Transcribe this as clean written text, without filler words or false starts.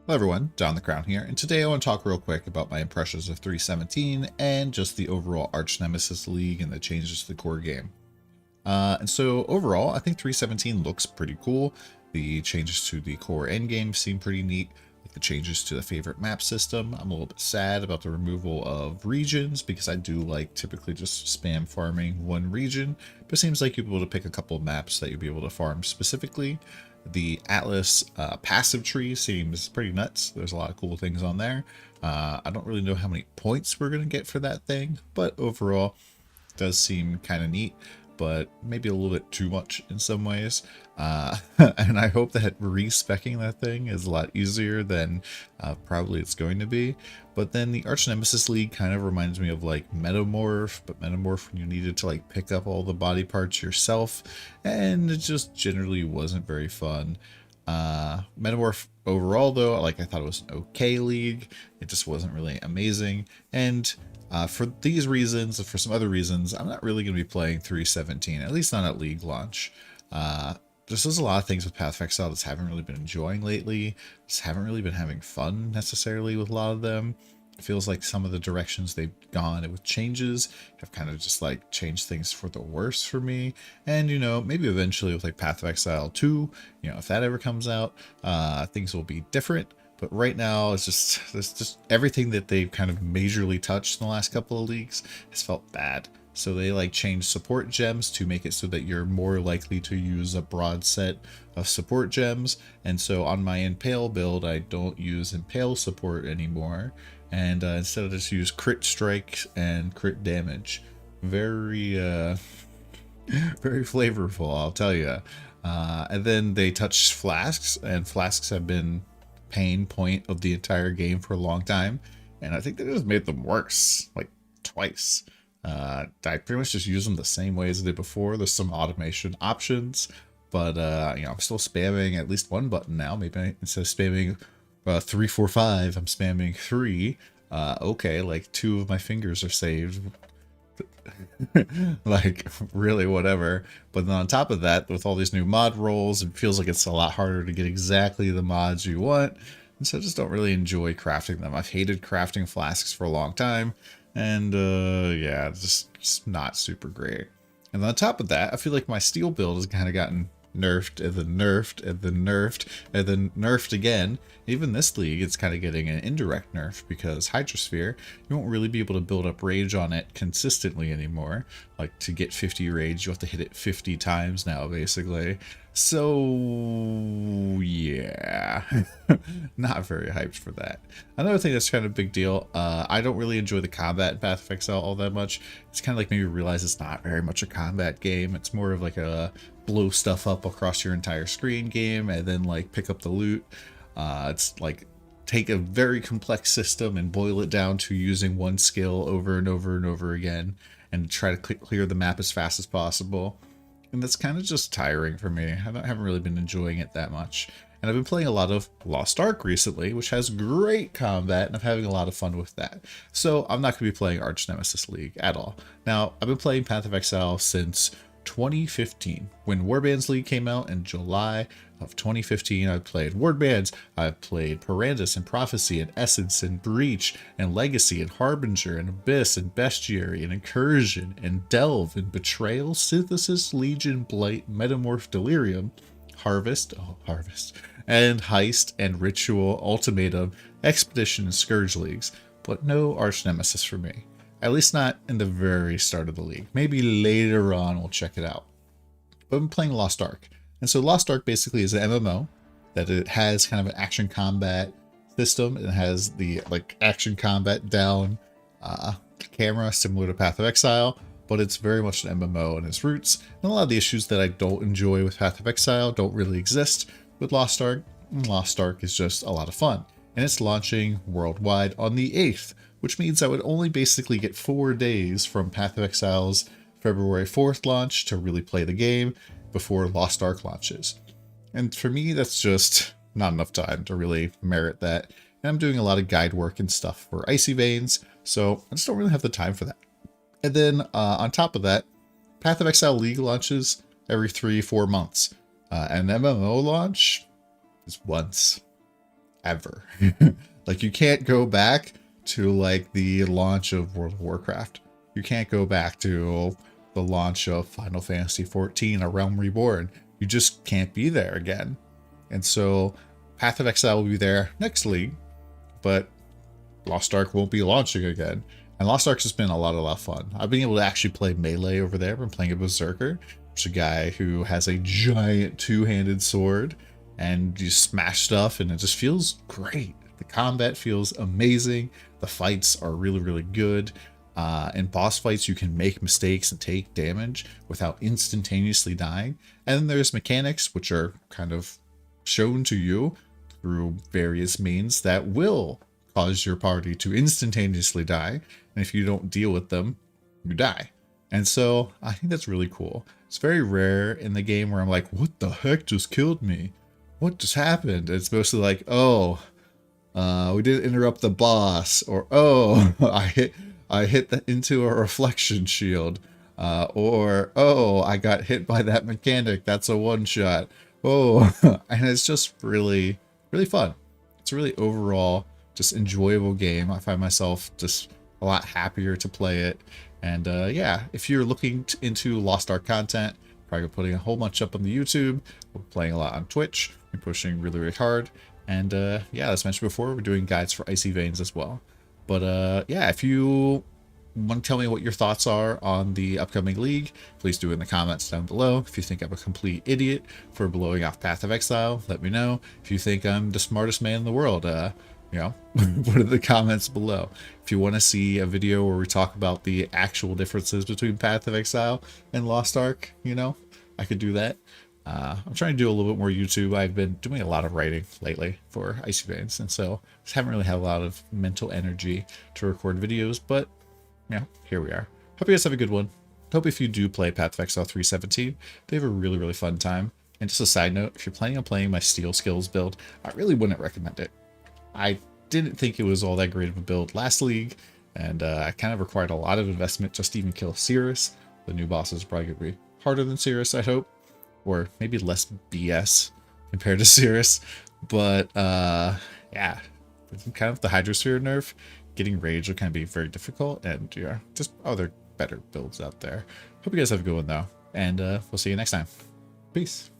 Hello everyone, DonTheCrown here, and today I want to talk real quick about my impressions of 317 and just the overall Arch Nemesis League and the changes to the core game. And so overall, I think 317 looks pretty cool. The changes to the core endgame seem pretty neat. Like the changes to the favorite map system. I'm a little bit sad about the removal of regions because I do like typically just spam farming one region, but it seems like you'll be able to pick a couple of maps that you'll be able to farm specifically. The Atlas passive tree seems pretty nuts. There's a lot of cool things on there. I don't really know how many points we're going to get for that thing, but overall, it does seem kind of neat, but maybe a little bit too much in some ways. And I hope that respecking that thing is a lot easier than probably it's going to be. But then the Arch Nemesis League kind of reminds me of like Metamorph, but Metamorph when you needed to like pick up all the body parts yourself, and it just generally wasn't very fun. Metamorph overall though, like I thought it was an okay league. It just wasn't really amazing. And for these reasons and for some other reasons, I'm not really going to be playing 317, at least not at league launch. There's a lot of things with Path of Exile that I haven't really been enjoying lately. Just haven't really been having fun necessarily with a lot of them. It feels like some of the directions they've gone with changes have kind of just like changed things for the worse for me. And, you know, maybe eventually with like Path of Exile 2, you know, if that ever comes out, things will be different. But right now, there's just everything that they've kind of majorly touched in the last couple of leagues has felt bad. So they like changed support gems to make it so that you're more likely to use a broad set of support gems. And so on my Impale build, I don't use Impale support anymore. And instead I just use crit strike and crit damage. Very, very flavorful, I'll tell you. And then they touched flasks, and flasks have been pain point of the entire game for a long time, and I think they just made them worse, like twice. I pretty much just use them the same way as I did before. There's some automation options, but you know, I'm still spamming at least one button now. Maybe instead of spamming 3, 4, 5, I'm spamming 3. Okay, like 2 of my fingers are saved. Like really whatever. But then on top of that, with all these new mod roles, it feels like it's a lot harder to get exactly the mods you want, and so I just don't really enjoy crafting them. I've hated crafting flasks for a long time, and yeah, it's just not super great. And then on top of that, I feel like my steel build has kind of gotten nerfed and then nerfed and then nerfed and then nerfed again. Even this league, it's kind of getting an indirect nerf because Hydrosphere, you won't really be able to build up rage on it consistently anymore. Like to get 50 rage, you have to hit it 50 times now, basically. So yeah, not very hyped for that. Another thing that's kind of a big deal, I don't really enjoy the combat in Path of Exile all that much. It's kind of like maybe realize it's not very much a combat game. It's more of like a blow stuff up across your entire screen game and then like pick up the loot. It's like take a very complex system and boil it down to using one skill over and over and over again and try to clear the map as fast as possible. And that's kind of just tiring for me. I haven't really been enjoying it that much. And I've been playing a lot of Lost Ark recently, which has great combat, and I'm having a lot of fun with that. So I'm not going to be playing Arch Nemesis League at all. Now, I've been playing Path of Exile since 2015. When Warbands League came out in July of 2015, I've played Warbands, I've played Parandus and Prophecy and Essence and Breach and Legacy and Harbinger and Abyss and Bestiary and Incursion and Delve and Betrayal, Synthesis, Legion, Blight, Metamorph, Delirium, Harvest, and Heist and Ritual, Ultimatum, Expedition, and Scourge Leagues, but no Arch Nemesis for me. At least not in the very start of the league. Maybe later on we'll check it out. But I'm playing Lost Ark. And so Lost Ark basically is an MMO that it has kind of an action combat system. It has the like action combat down camera similar to Path of Exile, but it's very much an MMO in its roots. And a lot of the issues that I don't enjoy with Path of Exile don't really exist with Lost Ark. And Lost Ark is just a lot of fun. And it's launching worldwide on the 8th, which means I would only basically get 4 days from Path of Exile's February 4th launch to really play the game before Lost Ark launches. And for me, that's just not enough time to really merit that. And I'm doing a lot of guide work and stuff for Icy Veins, so I just don't really have the time for that. And then on top of that, Path of Exile League launches every 3-4 months. An MMO launch is once. ever. Like, you can't go back to like the launch of World of Warcraft. You can't go back to the launch of Final Fantasy XIV, A Realm Reborn. You just can't be there again. And so Path of Exile will be there next league, but Lost Ark won't be launching again. And Lost Ark's has been a lot of fun. I've been able to actually play Melee over there. I've been playing a Berserker, which is a guy who has a giant two-handed sword, and you smash stuff, and it just feels great. The combat feels amazing. The fights are really, really good. In boss fights, you can make mistakes and take damage without instantaneously dying. And then there's mechanics, which are kind of shown to you through various means that will cause your party to instantaneously die. And if you don't deal with them, you die. And so I think that's really cool. It's very rare in the game where I'm like, what the heck just killed me? What just happened? It's mostly like, oh, we didn't interrupt the boss, or oh, I hit into a reflection shield, or oh, I got hit by that mechanic. That's a one shot. Oh, and it's just really, really fun. It's a really overall just enjoyable game. I find myself just a lot happier to play it. And yeah, if you're looking into Lost Ark content, probably putting a whole bunch up on the YouTube. We're playing a lot on Twitch. We're pushing really, really hard. And yeah, as mentioned before, we're doing guides for Icy Veins as well. But yeah, if you want to tell me what your thoughts are on the upcoming league, please do it in the comments down below. If you think I'm a complete idiot for blowing off Path of Exile, let me know. If you think I'm the smartest man in the world, you know, put it in the comments below. If you want to see a video where we talk about the actual differences between Path of Exile and Lost Ark, you know, I could do that. I'm trying to do a little bit more YouTube. I've been doing a lot of writing lately for Icy Veins, and so just haven't really had a lot of mental energy to record videos, but yeah, here we are. Hope you guys have a good one. Hope if you do play Path of Exile 317, they have a really, really fun time. And just a side note, if you're planning on playing my Steel Skills build, I really wouldn't recommend it. I didn't think it was all that great of a build last league, and I kind of required a lot of investment just to even kill Cirrus. The new bosses are probably going to be harder than Cirrus, I hope. Or maybe less BS compared to Cirrus. But yeah, kind of the Hydrosphere nerf, getting Rage will kind of be very difficult, and yeah, just other better builds out there. Hope you guys have a good one though, and we'll see you next time. Peace.